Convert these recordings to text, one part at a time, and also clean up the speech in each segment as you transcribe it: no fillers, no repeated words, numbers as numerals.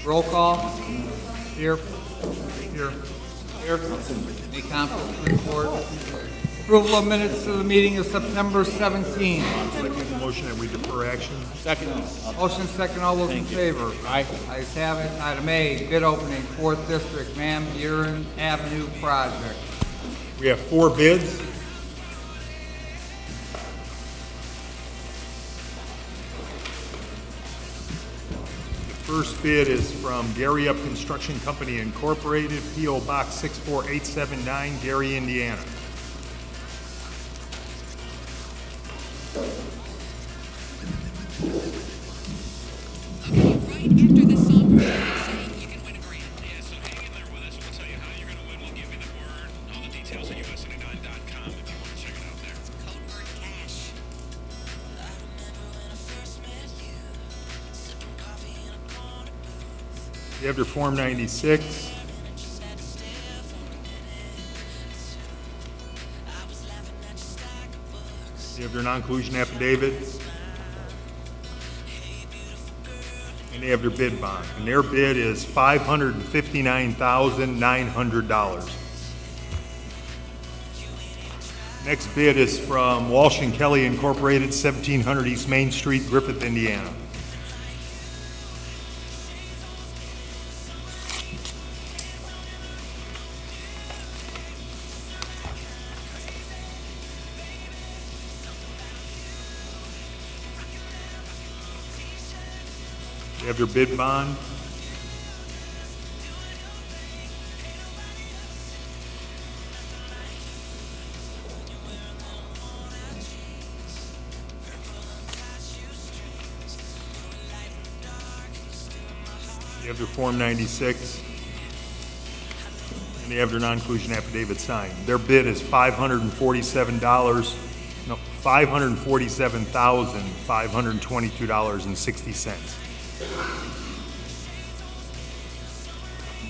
Roll call. Here. Here. Here. Any conflicts to report? Approval of minutes of the meeting of September 17. I'd like to make a motion that we defer action. Second. Motion second, all those in favor? Aye. Ayes have it. Item A, bid opening, 4th District, Van Buren Avenue project. We have 4 bids. The first bid is from Gary Up Construction Company Incorporated, P.O. Box 64879, Gary, Indiana. Right after this song, saying you can win a grant. Yeah, so hang in there with us. We'll tell you how you're going to win. We'll give you the word, all the details at us79.com if you want to check it out there. Code word cash. You have your Form 96. You have your non-collusion affidavit. And they have their bid bond. And their bid is $559,900. Next bid is from Walsh and Kelly Incorporated, 1700 East Main Street, Griffith, Indiana. You have your bid bond. You have your Form 96. And they have their non-collusion affidavit signed. Their bid is $547,522.60.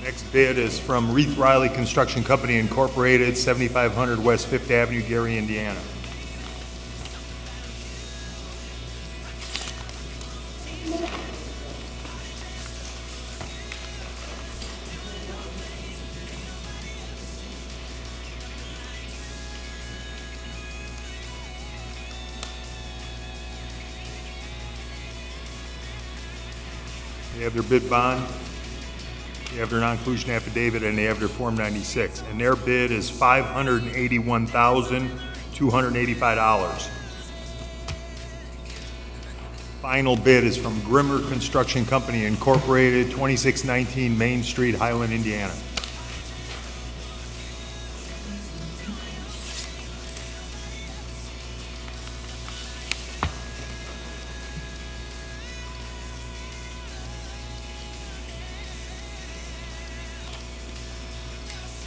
Next bid is from Reith Riley Construction Company Incorporated, 7500 West 5th Avenue, Gary, Indiana. They have their bid bond. They have their non-collusion affidavit, and they have their Form 96. And their bid is $581,285. Final bid is from Grimmer Construction Company Incorporated, 2619 Main Street, Highland, Indiana.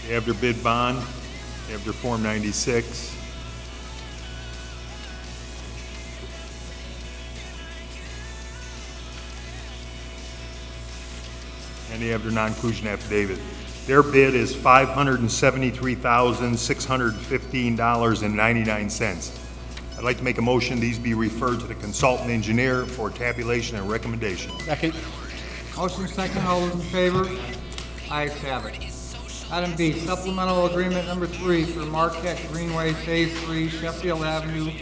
They have their bid bond. They have their Form 96. And they have their non-collusion affidavit. Their bid is $573,615.99. I'd like to make a motion these be referred to the consultant engineer for tabulation and recommendation. Second. Motion second, all those in favor? Ayes have it. Item B, supplemental agreement number 3 for Marquette Greenway Phase 3, Sheffield Avenue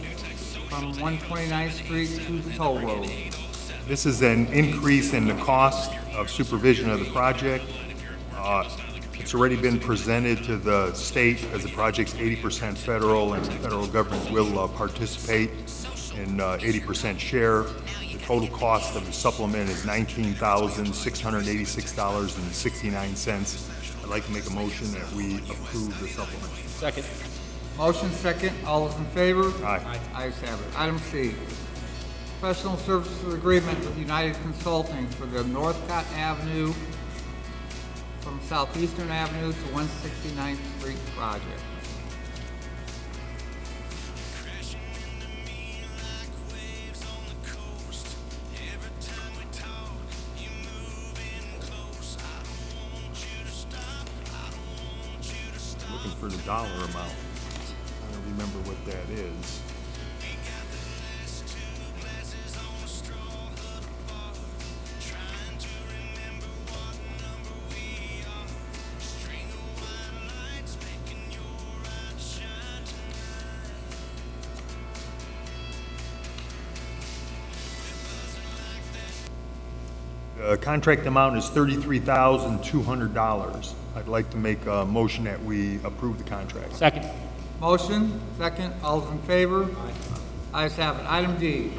from 129th Street to the toll road. This is an increase in the cost of supervision of the project. It's already been presented to the state as the project's 80% federal, and the federal government will participate in 80% share. The total cost of the supplement is $19,686.69. I'd like to make a motion that we approve the supplement. Second. Motion second, all those in favor? Aye. Ayes have it. Item C, professional services agreement with United Consulting for the Northcott Avenue from Southeastern Avenue to 169th Street project. Looking for the dollar amount. I don't remember what that is. The contract amount is $33,200. I'd like to make a motion that we approve the contract. Second. Motion, second, all those in favor? Ayes have it. Item D,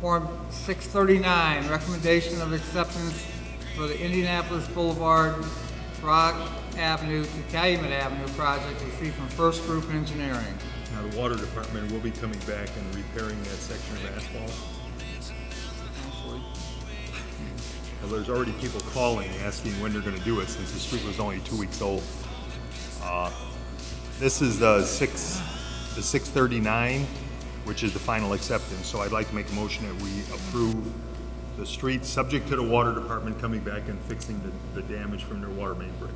Form 639, recommendation of acceptance for the Indianapolis Boulevard, Brock Avenue to Calumet Avenue project received from First Group Engineering. Now, the water department will be coming back and repairing that section of asphalt. Well, there's already people calling, asking when they're gonna do it, since the street was only 2 weeks old. This is the 639, which is the final acceptance, so I'd like to make a motion that we approve the street, subject to the water department coming back and fixing the damage from their water main break.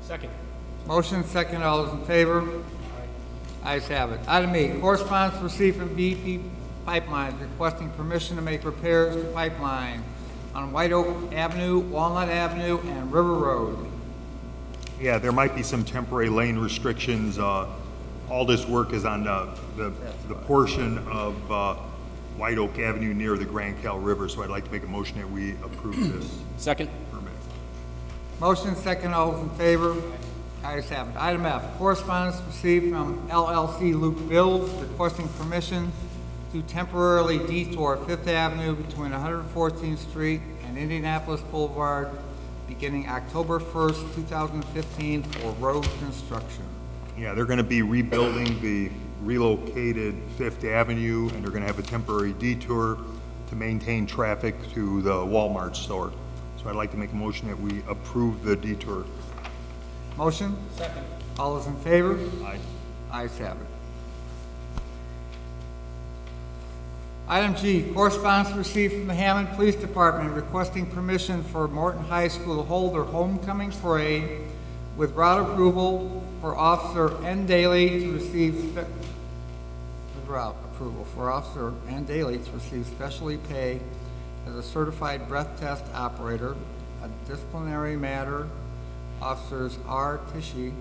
Second. Motion, second, all those in favor? Ayes have it. Item E, correspondence received from BP Pipelines requesting permission to make repairs to pipeline on White Oak Avenue, Walnut Avenue, and River Road. Yeah, there might be some temporary lane restrictions. All this work is on the portion of White Oak Avenue near the Grand Cal River, so I'd like to make a motion that we approve this Second. permit. Motion, second, all those in favor? Ayes have it. Item F, correspondence received from LLC Luke Bills requesting permission to temporarily detour Fifth Avenue between 114th Street and Indianapolis Boulevard beginning October 1st, 2015 for road construction. Yeah, they're gonna be rebuilding the relocated Fifth Avenue, and they're gonna have a temporary detour to maintain traffic to the Walmart store. So I'd like to make a motion that we approve the detour. Motion? Second. All those in favor? Aye. Ayes have it. Item G, correspondence received from the Hammond Police Department requesting permission for Morton High School to hold their homecoming parade with route approval for Officer N. Daly to receive specially pay as a certified breath test operator, a disciplinary matter, Officers R. Tishy,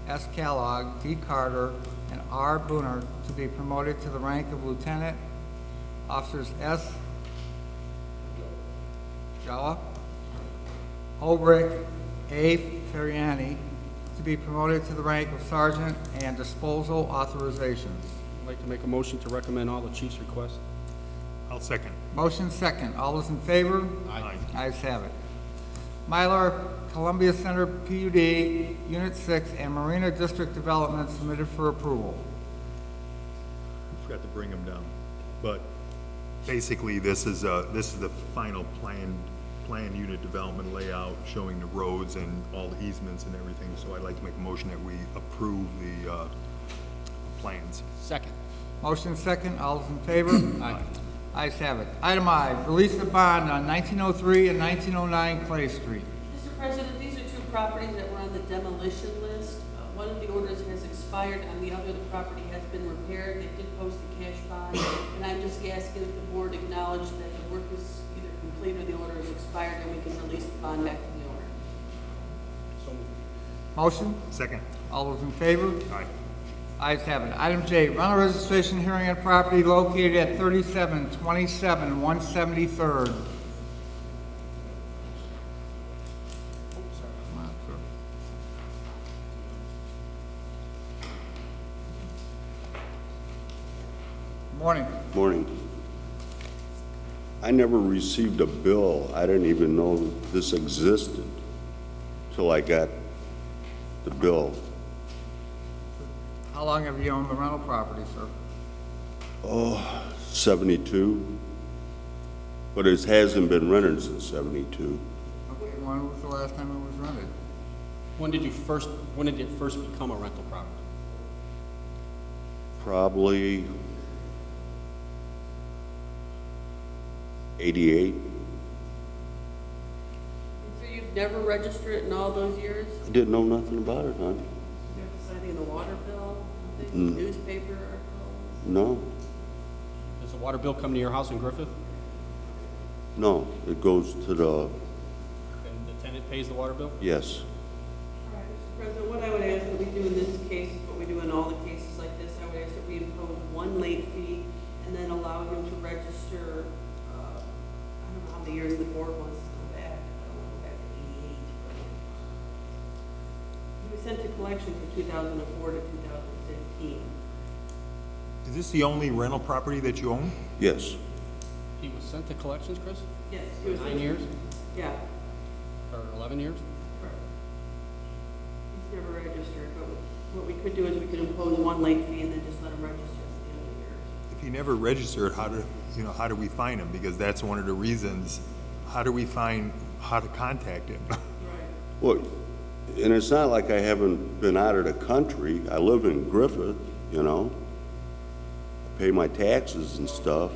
S. Kellogg, D. Carter, and R. Booner to be promoted to the rank of lieutenant. Officers S. Jawa, Obrick, A. Ferriani to be promoted to the rank of sergeant, and disposal authorizations. I'd like to make a motion to recommend all the chief's requests. I'll second. Motion second. All those in favor? Aye. Ayes have it. Mylar Columbia Center PUD, Unit 6, and Marina District Development submitted for approval. Forgot to bring them down. But basically, this is the final plan unit development layout showing the roads and all the easements and everything. So I'd like to make a motion that we approve the plans. Second. Motion second. All those in favor? Aye. Ayes have it. Item I, release of bond on 1903 and 1909 Clay Street. Mr. President, these are two properties that were on the demolition list. One of the orders has expired, on the other, the property has been repaired. They did post a cash bond, and I'm just asking if the board acknowledge that the work is either complete or the order is expired, and we can release the bond back to the owner. Motion? Second. All those in favor? Aye. Ayes have it. Item J, rental registration hearing on property located at 3727 173rd. Come on, sir. Morning. Morning. I never received a bill. I didn't even know this existed till I got the bill. How long have you owned the rental property, sir? 72. But it hasn't been rented since 72. Okay, when was the last time it was rented? When did it first become a rental property? Probably 88. So you've never registered it in all those years? I didn't know nothing about it, hon. Never signing the water bill, nothing, newspaper articles? No, Does the water bill come to your house in Griffith? no. It goes to the, And the tenant pays the water bill? yes. All right, Mr. President, what I would ask that we do in this case, what we do in all the cases like this, I would ask that we we impose one late fee and then allow him to register, I don't know how many years the board wants to go back. I don't want to go back to 88. He was sent to collection from 2004 to 2015. Is this the only rental property that you own? Yes, He was sent to collections, Chris? Yes, he was. 9 years Yeah. or 11 years? He's never registered, but what we could do is we could impose one late fee and then just let him register at the end of the year. If he never registered, how do we find him? Because that's one of the reasons, how do we find how to contact him? Right. well, and it's not like I haven't been out of the country. I live in Griffith, you know. I pay my taxes and stuff.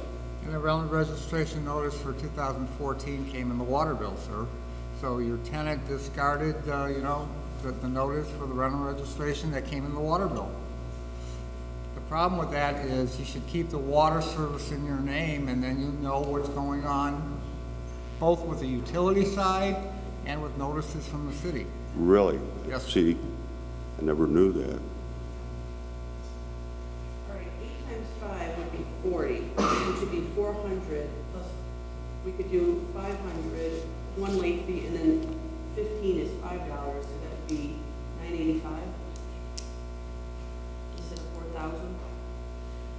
And the rental registration notice for 2014 came in the water bill, sir. So your tenant discarded, the notice for the rental registration that came in the water bill. The problem with that is you should keep the water service in your name, and then you know what's going on, both with the utility side and with notices from the city. Really? Yes. See, I never knew that. All right, 8 times 5 would be 40, which would be 400, plus we could do 500, one late fee, and then 15 is $5, so that would be $985 instead of 4,000.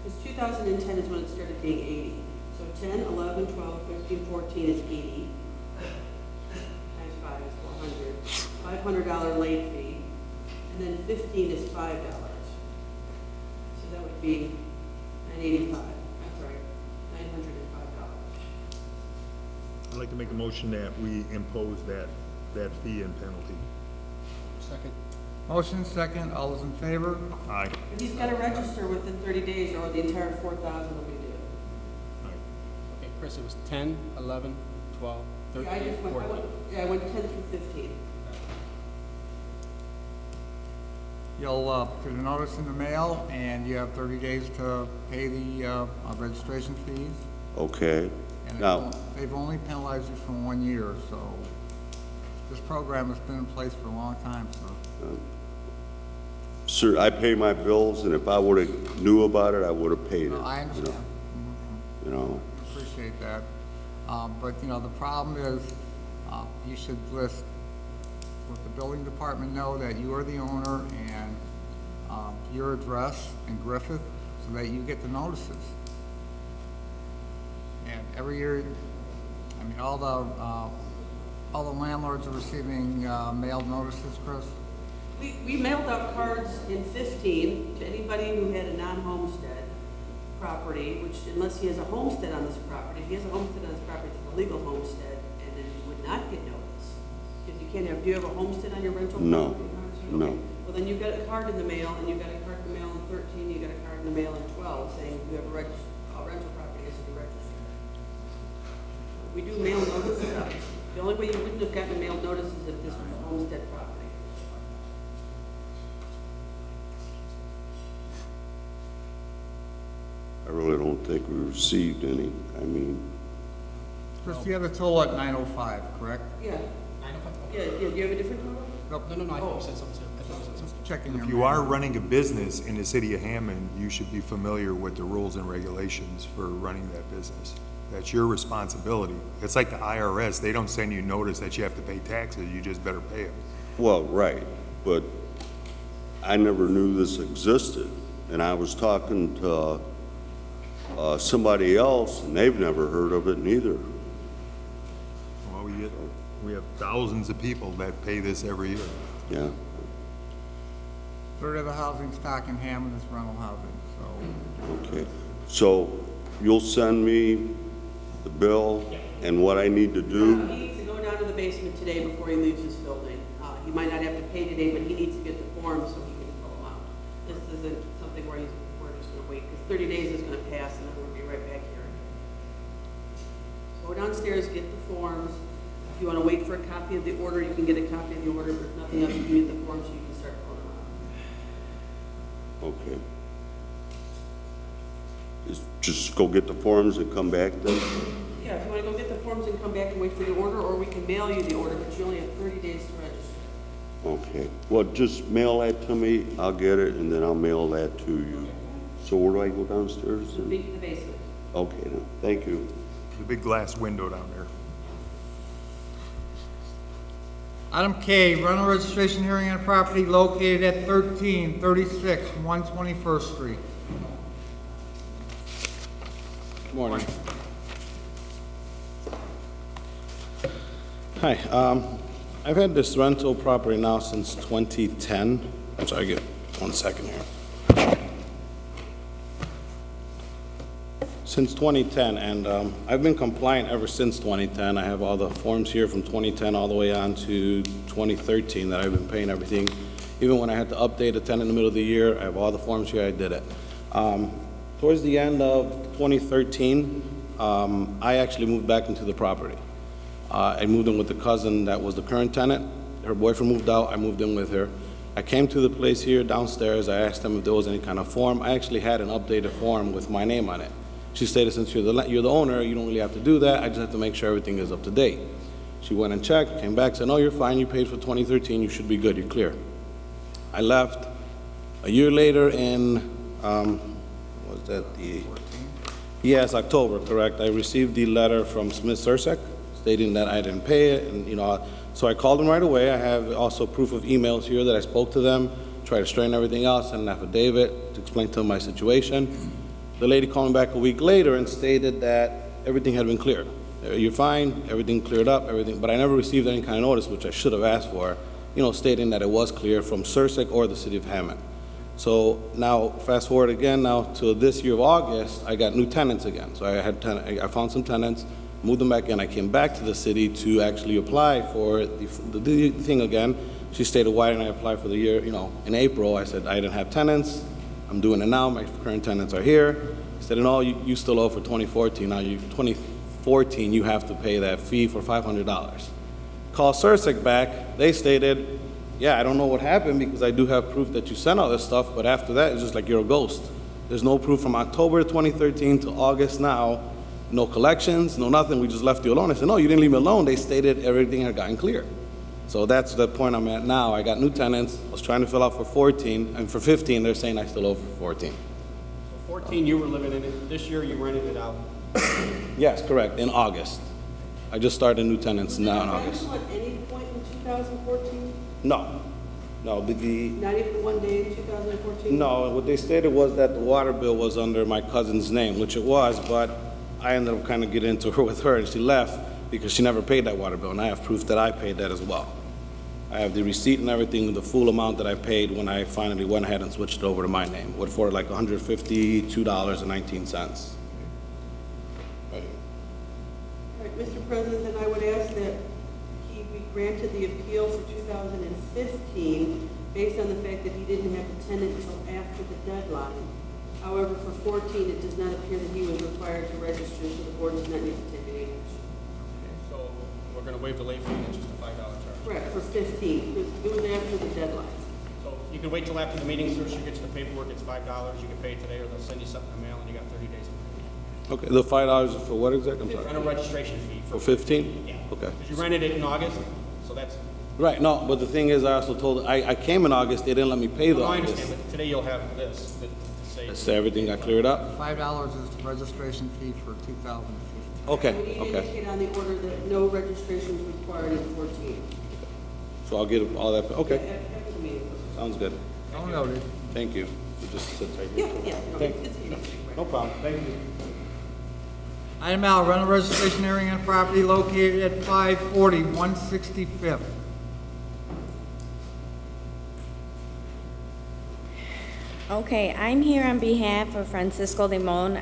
Because 2010 is when it started being 80. So 10, 11, 12, 13, 14 is 80. Times 5 is 400. $500 late fee, and then 15 is $5. So that would be $985. I'm sorry, $905. I'd like to make a motion that we impose that fee and penalty. Second. Motion second, all those in favor? Aye. But he's got to register within 30 days, or the entire 4,000 will be due. Okay, Chris, it was 10, 11, 12, Yeah, 13, 14. I went 10 through 15. You'll put a notice in the mail, and you have 30 days to pay the registration fees. Okay. And Now, they've only penalized you for 1 year, so this program has been in place for a long time, so. sir, I pay my bills, and if I would've knew about it, I would've paid it. No, I understand. You know, Appreciate that. But, the problem is, you should let the building department know that you are the owner and your address in Griffith, so that you get the notices. And every year, all the landlords are receiving mailed notices, Chris? We mailed out cards in 15 to anybody who had a non-homestead property, which unless he has a homestead on this property, if he has a homestead on this property, it's a legal homestead, and then he would not get notice. Because you can't have, do you have a homestead on your rental No, property? no. Okay. Well, then you got a card in the mail, and you got a card in the mail in 13, you got a card in the mail in 12, saying you have a rental property has to be registered. We do mail notices out. The only way you wouldn't have gotten a mailed notice is if this was a homestead property. I really don't think we received any. I mean, Chris, you have a total at 905, correct? Yeah. Yeah, do you have a different total? Nope. No, I thought you said something. I thought you said something. Checking your If you mail. are running a business in the city of Hammond, you should be familiar with the rules and regulations for running that business. That's your responsibility. It's like the IRS, they don't send you notice that you have to pay taxes, you just better pay them. well, right, but I never knew this existed. And I was talking to somebody else, and they've never heard of it neither. Well, we have thousands of people that pay this every year. Yeah. Third of the housing stock in Hammond is rental housing, so. Okay. So you'll send me the bill and what I need to do? He needs to go down to the basement today before he leaves his building. He might not have to pay today, but he needs to get the forms so he can fill them out. This isn't something where we're just gonna wait, because 30 days is gonna pass and then we'll be right back here. Go downstairs, get the forms. If you wanna wait for a copy of the order, you can get a copy of the order, but if nothing else, you can get the forms so you can start filling them out. Okay. Just go get the forms and come back then? Yeah, if you wanna go get the forms and come back and wait for the order, or we can mail you the order, but you only have 30 days to register. Okay. Well, just mail that to me, I'll get it, and then I'll mail that to you. So where do I go downstairs? The basement. Okay, then, thank you. The big glass window down there. Item K, rental registration hearing on property located at 1336 121st Street. Morning. Hi, I've had this rental property now since 2010. I'm sorry, give 1 second here. Since 2010, and I've been compliant ever since 2010. I have all the forms here from 2010 all the way on to 2013 that I've been paying everything. Even when I had to update a tenant in the middle of the year, I have all the forms here, I did it. Towards the end of 2013, I actually moved back into the property. I moved in with the cousin that was the current tenant. Her boyfriend moved out, I moved in with her. I came to the place here downstairs, I asked them if there was any kind of form. I actually had an updated form with my name on it. She stated, since you're the owner, you don't really have to do that, I just have to make sure everything is up to date. She went and checked, came back, said, no, you're fine, you paid for 2013, you should be good, you're clear. I left. A year later in, was that Yes, October, correct. I received the letter from Smith Sursec stating that I didn't pay it, and, so I called them right away. I have also proof of emails here that I spoke to them, tried to straighten everything out, sent an affidavit to explain to them my situation. The lady called me back a week later and stated that everything had been cleared. You're fine, everything cleared up, everything, but I never received any kind of notice, which I should have asked for, stating that it was clear from Sursec or the city of Hammond. So now, fast forward again now to this year of August, I got new tenants again. So I found some tenants, moved them back in. I came back to the city to actually apply for the thing again. She stated, why didn't I apply for the year, in April? I said, I didn't have tenants. I'm doing it now. My current tenants are here. She said, no, you still owe for 2014. Now, 2014, you have to pay that fee for $500. Call Sursec back. They stated, yeah, I don't know what happened because I do have proof that you sent all this stuff, but after that, it's just like you're a ghost. There's no proof from October 2013 to August now, no collections, no nothing, we just left you alone. I said, no, you didn't leave me alone. They stated everything had gotten clear. So that's the point I'm at now. I got new tenants, I was trying to fill out for 14, and for 15, they're saying I still owe for 14. 14, you were living in it. This year, you rented it out. Yes, correct, in August. I just started new tenants now in August. At any point in 2014? No, Not even one day in 2014? No, what they stated was that the water bill was under my cousin's name, which it was, but I ended up kind of getting into her with her, and she left because she never paid that water bill, and I have proof that I paid that as well. I have the receipt and everything, the full amount that I paid when I finally went ahead and switched it over to my name, for like $152.19. All right, Mr. President, then I would ask that he be granted the appeal for 2015 based on the fact that he didn't have a tenant until after the deadline. However, for 14, it does not appear that he was required to register, so the board does not need to take any action. So we're going to waive the late fee, it's just a $5 charge. Correct, for 15, because it was after the deadline. So you can wait till after the meeting, so she gets the paperwork, it's $5. You can pay it today, or they'll send you something in the mail, and you got 30 days to pay. Okay, the $5 is for what exactly? I'm sorry. And a registration fee. For 15? Yeah. Okay. Because you rented it in August, so that's, Right, no, but the thing is, I also told, I came in August, they didn't let me pay the no, I August. understand, but today you'll have this, to say. So everything got cleared up? $5 is the registration fee for 2015. Okay, We need to okay. indicate on the order that no registration is required in 14. So I'll get all that, okay, After the meeting. sounds good. So noted. Thank you. You just sit right Yeah, here. yeah, no, Thank- it's easy. No problem, thank you. Item L, rental registration hearing on property located at 540 165th. Okay, I'm here on behalf of Francisco Limon.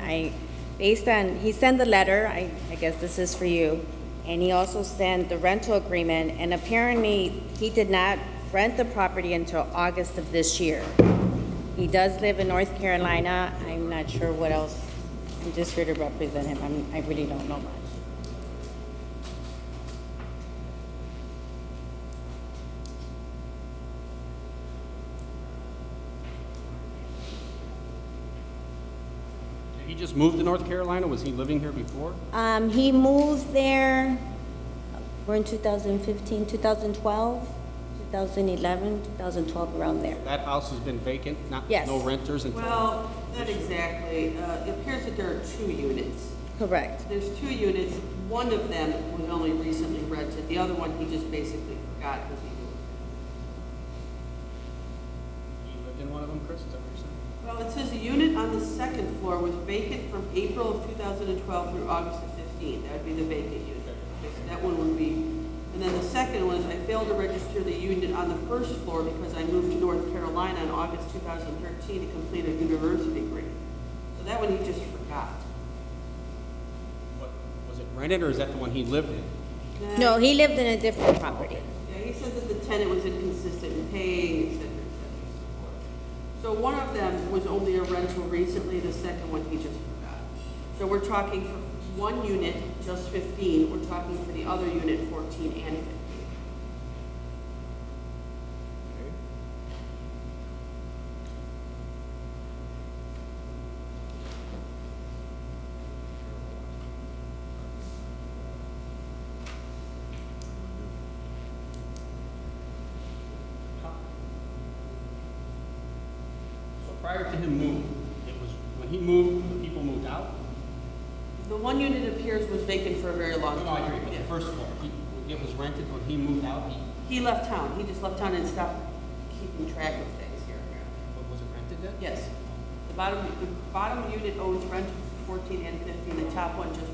He sent the letter, I guess this is for you, and he also sent the rental agreement, and apparently he did not rent the property until August of this year. He does live in North Carolina. I'm not sure what else. I'm just here to represent him. I really don't know much. He just moved to North Carolina? Was he living here before? He moved there, we're in 2015, 2012? 2011, 2012, around there. That house has been vacant, Yes. no renters until? Well, not exactly. It appears that there are 2 units. Correct. There's 2 units. One of them was only recently rented. The other one, he just basically forgot because he moved. You lived in one of them, Chris, is that what you're saying? Well, it says the unit on the second floor was vacant from April of 2012 through August of 15. That would be the vacant unit. Okay, so that one would be, and then the second one is I failed to register the unit on the first floor because I moved to North Carolina in August 2013 to complete a university degree. So that one he just forgot. What, was it rented, or is that the one he lived in? No, he lived in a different property. Yeah, he says that the tenant was inconsistent in paying, et cetera, et cetera. So one of them was only a rental recently, the second one he just forgot. So we're talking for one unit, just 15, we're talking for the other unit, 14 and 15. So prior to him moving, it was, when he moved, the people moved out? The one unit appears was vacant for a very long No, time. I agree, but Yeah. the first floor, it was rented when he moved out, He left town, he just left town and stopped keeping track of things here. but was it rented then? Yes. The bottom unit owes rent for 14 and 15, the top one just,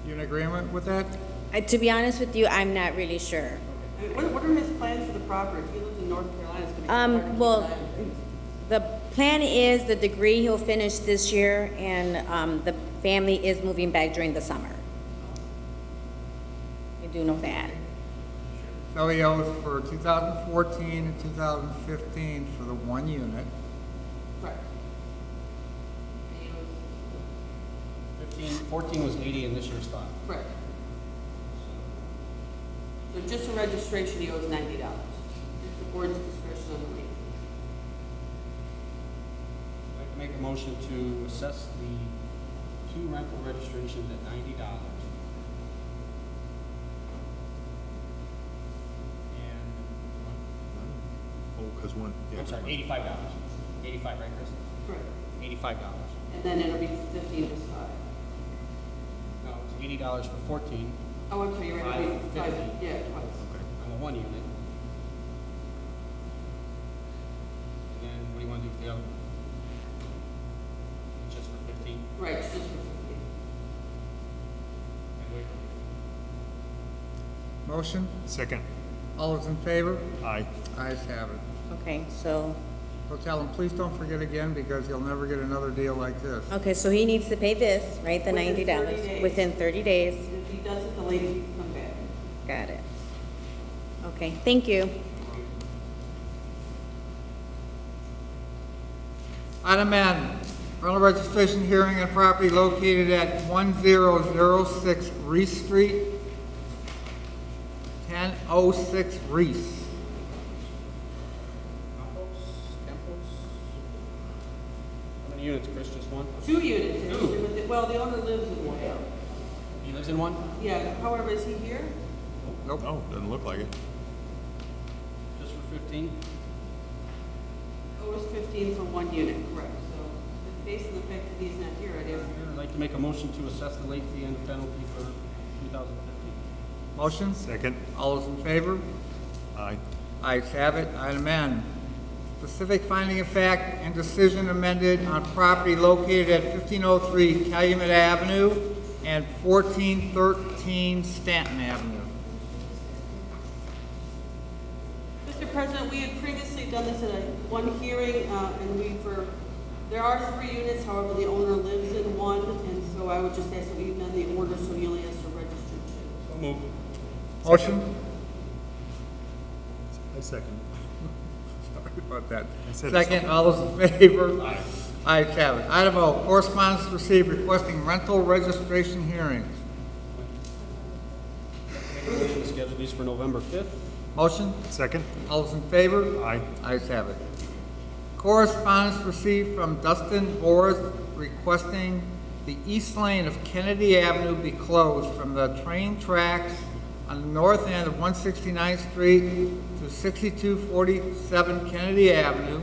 You in agreement with that? To be honest with you, I'm not really sure. I mean, what are his plans for the property? If he lives in North Carolina, it's gonna be hard to keep Well, an eye on things. the plan is the degree he'll finish this year, and the family is moving back during the summer. You do know that. So he owes for 2014 and 2015 for the one unit. Right. 14 was 80 in this year's fund. Correct. So just a registration, he owes $90. It's the board's discretion on the rate. I'd like to make a motion to assess the 2 rental registrations at $90. And, Oh, because one, yeah. I'm sorry, $85. 85, right, Chris? Correct. $85. And then it'll be 15 to 5. No, it's $80 for 14 Oh, I'm sorry, you're right. It'll be 550. Yeah, twice. on the one unit. And then what do you want to do for the other one? Just for 15? Right, it's just for 15. And wait. Motion? Second. All those in favor? Aye. Ayes have it. Okay, so, So tell him, please don't forget again, because he'll never get another deal like this. okay, so he needs to pay this, right, the Within 30 $90, days. within 30 days. And if he doesn't, the lady can come back. Got it. Okay, thank you. Item N, rental registration hearing on property located at 1006 Reese Street, 1006 Reese. How many units, Chris? Just one? 2 units, actually, but well, the owner lives in one. He lives in one? Yeah, however, is he here? Nope. No, doesn't look like it. Just for 15? Oh, it's 15 for one unit, correct. So, based on the fact that he's not here, I'd ask. I'd like to make a motion to assess the late fee and the penalty for 2015. Motion? Second. All those in favor? Aye. Ayes have it. Item N, specific finding of fact and decision amended on property located at 1503 Calumet Avenue and 1413 Stanton Avenue. Mr. President, we had previously done this at one hearing, and there are 3 units, however, the owner lives in one, and so I would just ask that we amend the order so he only has to register 2. So moved. Motion? I second. Sorry about that. I said Second, all those in favor? Aye. Ayes have it. Item O, correspondence received requesting rental registration hearings. Make a motion to schedule these for November 5th. Motion? Second. All those in favor? Aye. Ayes have it. Correspondence received from Dustin Boris requesting the east lane of Kennedy Avenue be closed from the train tracks on the north end of 169th Street to 6247 Kennedy Avenue,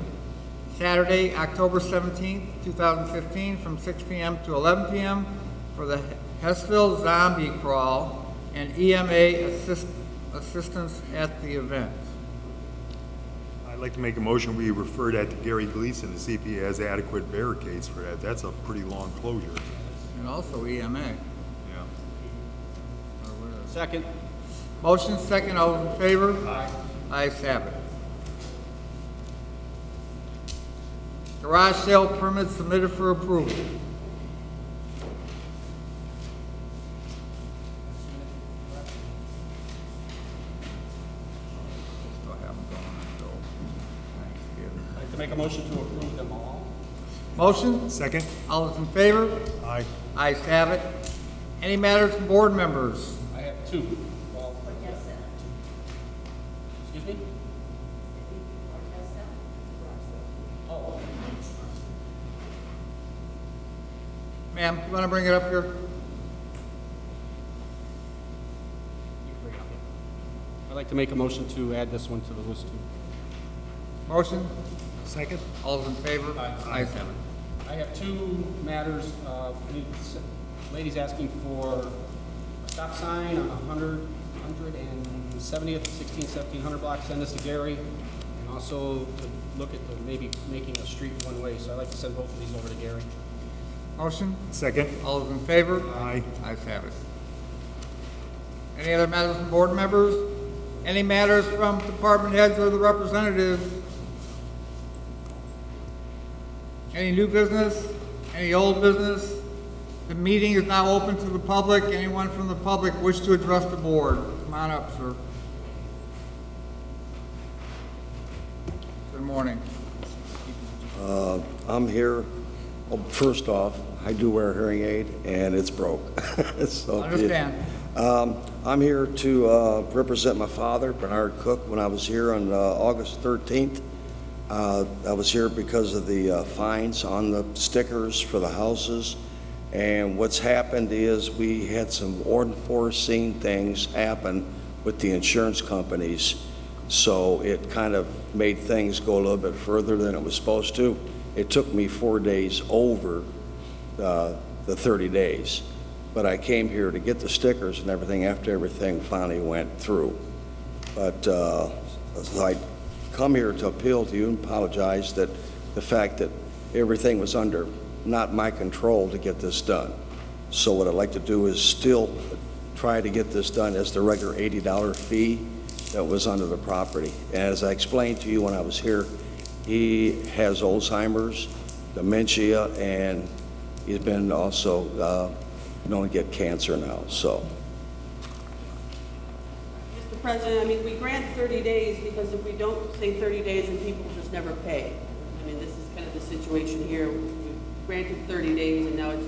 Saturday, October 17th, 2015, from 6 p.m. to 11 p.m. for the Hessville Zombie Crawl and EMA assistance at the event. I'd like to make a motion, we refer that to Gary Gleason to see if he has adequate barricades for that. That's a pretty long closure. And also EMA. Yeah. Second. Motion second, all those in favor? Aye. Ayes have it. Garage sale permit submitted for approval. Still have them going until Thanksgiving. I'd like to make a motion to approve them all. Motion, Second? all those in favor? Aye. Ayes have it. Any matters from board members? I have two. Well, excuse me? Oh, Ma'am, you want to bring it up here? you can bring it up. I'd like to make a motion to add this one to the list too. Motion, Second? all those in favor? Aye. Ayes have it. I have two matters. Lady's asking for a stop sign on 170th, 1700 block. Send this to Gary. And also to look at maybe making a street one-way. So I'd like to send both of these over to Gary. Motion, Second? all those in favor? Aye. Ayes have it. Any other matters from board members? Any matters from department heads or the representatives? Any new business? Any old business? The meeting is now open to the public. Anyone from the public wish to address the board? Come on up, sir. Good morning. I'm here, well, first off, I do wear a hearing aid, and it's broke. So, Understand. I'm here to represent my father, Bernard Cook. When I was here on August 13th, I was here because of the fines on the stickers for the houses. And what's happened is we had some unforeseen things happen with the insurance companies. So it kind of made things go a little bit further than it was supposed to. It took me 4 days over the 30 days. But I came here to get the stickers and everything after everything finally went through. But so I come here to appeal to you and apologize that the fact that everything was under not my control to get this done. So what I'd like to do is still try to get this done as the regular $80 fee that was under the property. And as I explained to you when I was here, he has Alzheimer's, dementia, and he's been also known to get cancer now, so. Mr. President, I mean, we grant 30 days because if we don't say 30 days and people just never pay. I mean, this is kind of the situation here. We granted 30 days and now it's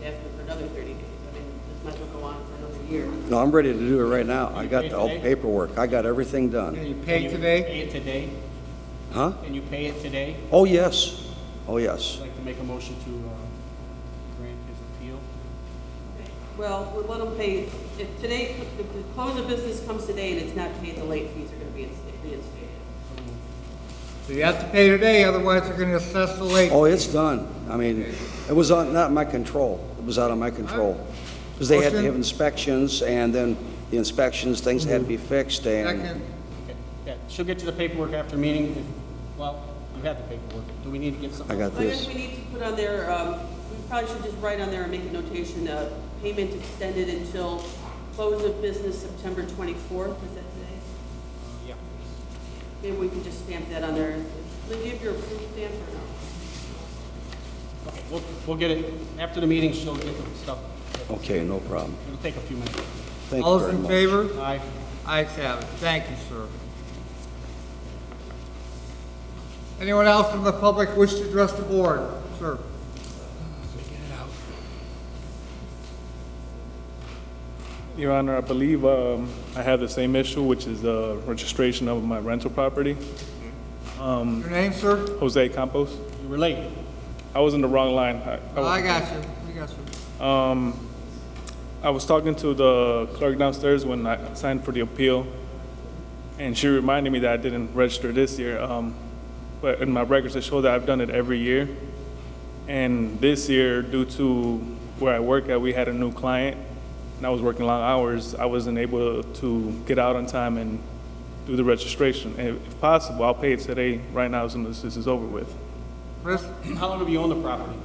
asking for another 30 days. I mean, this might as well go on for another year. No, I'm ready to do it right now. I got all the paperwork. I got everything Can done. you pay today? Pay it today? Huh? Can you pay it today? Oh, yes. Oh, yes. I'd like to make a motion to grant his appeal. Well, we'll let them pay, if today, if the close of business comes today and it's not paid, the late fees are gonna be reinstated. So you have to pay today, otherwise they're going to assess the late. Oh, it's done. I mean, it was not my control. It was out of my control. Because they had to have inspections, and then the inspections, things had to be fixed, and Second, Okay. Yeah, she'll get you the paperwork after meeting. Well, you have the paperwork. Do we need to give something? I got I guess this. we need to put on there, we probably should just write on there and make a notation, payment extended until close of business September 24th, is that today? Yeah. Maybe we can just stamp that on there. Linda, you have your approved stamp or no? Okay, we'll get it, after the meeting, she'll get the stuff. Okay, no problem. It'll take a few minutes. Thank all you those very in much. favor? Aye. Ayes have it. Thank you, sir. Anyone else from the public wish to address the board? Sir. Your Honor, I believe I have the same issue, which is the registration of my rental property. Your name, sir? Jose Campos. You were late. I was in the wrong line. Oh, I got you. I got you. I was talking to the clerk downstairs when I signed for the appeal, and she reminded me that I didn't register this year. But in my records, it show that I've done it every year. And this year, due to where I work at, we had a new client, and I was working long hours. I wasn't able to get out on time and do the registration. And if possible, I'll pay it today, right now, as soon as this is over with. Chris? How long have you owned the property?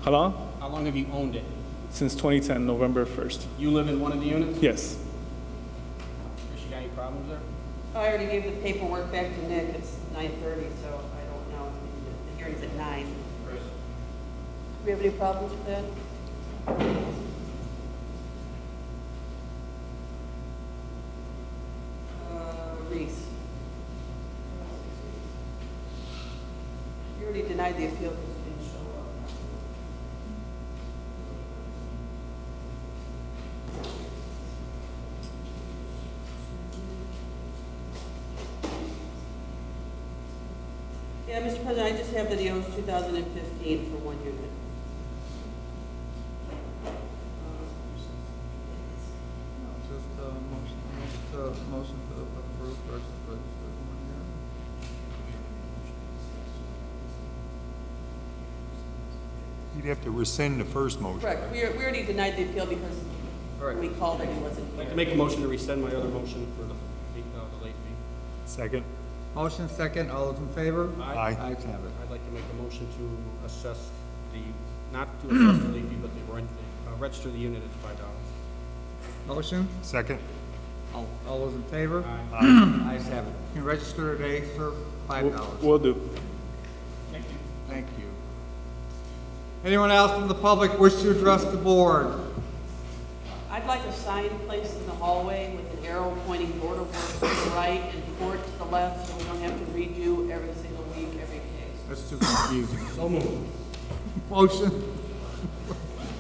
How long? How long have you owned it? Since 2010, November 1st. You live in one of the units? Yes. Chris, you got any problems there? I already gave the paperwork back to Nick. It's 9:30, so I don't know. The hearing's at 9. Chris? Do we have any problems with that? Reese. You already denied the appeal because you didn't show up. Yeah, Mr. President, I just have that he owes 2015 for one unit. Just motion to approve versus register 1 year. You'd have to rescind the first motion. Correct, we already denied the appeal because when we called it, he wasn't I'd like here. to make a motion to rescind my other motion for the late fee. Second? Motion second, all those in favor? Aye. Ayes have it. I'd like to make a motion to assess the, not to assess the late fee, but the rent, register the unit at $5. Motion, Second? all those in favor? Aye. Ayes have it. You can register today for $5. Will do. Thank you. Anyone else from the public wish to address the board? I'd like a sign placed in the hallway with an arrow pointing Board of Works to the right and court to the left, so we don't have to redo every single week, every case. That's too confusing. So moved. Motion?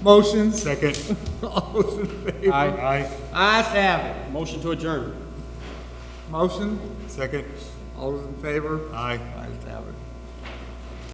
Motion? Second? All those in favor? Aye. Ayes have it. Motion to adjourn. Motion? Second? All those in favor? Aye. Ayes have it.